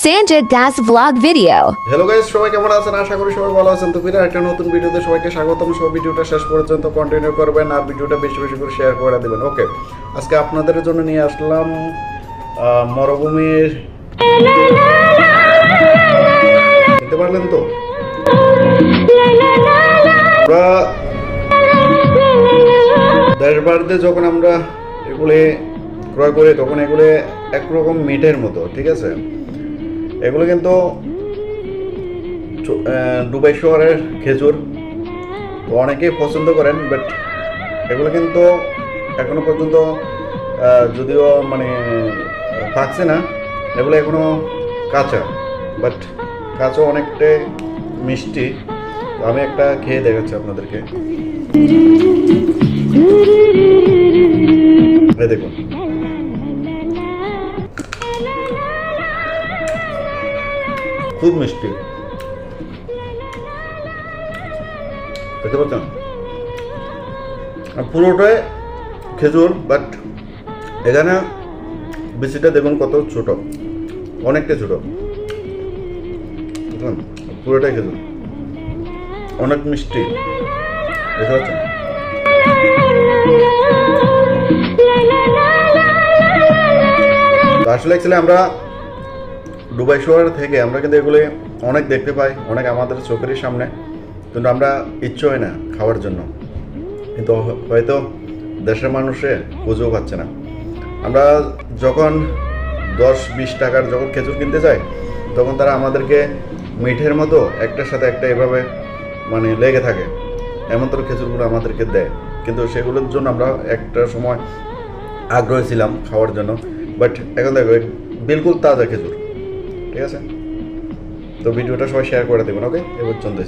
Santa Das Vlog Video. Hello guys, সবাই কেমন আছেন? আশা করি সবাই ভালো আছেন। তো ফিরে একটা নতুন ভিডিওতে সবাইকে স্বাগতম। সব ভিডিওটা শেষ পর্যন্ত কন্টিনিউ করবেন আর ভিডিওটা বেশি বেশি করে শেয়ার করে দিবেন। ওকে, আজকে আপনাদের জন্য নিয়ে আসলাম মরুভূমির, বুঝতে পারলেন তো? আমরা দেশবাড়িতে যখন আমরা এগুলি ক্রয় করি তখন এগুলি একরকম মিঠের মতো, ঠিক আছে? এগুলো কিন্তু দুবাই শহরের খেজুর, তো অনেকেই পছন্দ করেন, বাট এগুলো কিন্তু এখনো পর্যন্ত যদিও মানে পাকছে না, এগুলো এখনো কাঁচা, বাট কাঁচা অনেকটাই মিষ্টি। তো আমি একটা খেয়ে দেখাচ্ছি আপনাদেরকে। এই দেখুন, খুব মিষ্টি, দেখতে পাচ্ছেন? পুরোটাই খেজুর, বাট এখানে বিচিটা দেখুন কত ছোট, অনেকটা ছোট, বুঝলেন? পুরোটাই খেজুর, অনেক মিষ্টি, দেখতে পাচ্ছেন? আসলে অ্যাকচুয়ালি আমরা দুবাই শহর থেকে আমরা কিন্তু এগুলি অনেক দেখতে পাই, অনেক আমাদের চোখের সামনে, কিন্তু আমরা ইচ্ছে হয় না খাওয়ার জন্য, কিন্তু হয়তো দেশের মানুষে খুঁজেও পাচ্ছে না। আমরা যখন 10-20 টাকার যখন খেজুর কিনতে যাই তখন তারা আমাদেরকে মিঠের মতো একটার সাথে একটা এভাবে মানে লেগে থাকে, এমন তোর খেজুরগুলো আমাদেরকে দেয়, কিন্তু সেগুলোর জন্য আমরা একটা সময় আগ্রহী ছিলাম খাওয়ার জন্য, বাট এখন দেখো বিলকুল তাজা খেজুর, ঠিক আছে? তো ভিডিওটা সবাই শেয়ার করে দেবেন। ওকে, এ পর্যন্ত।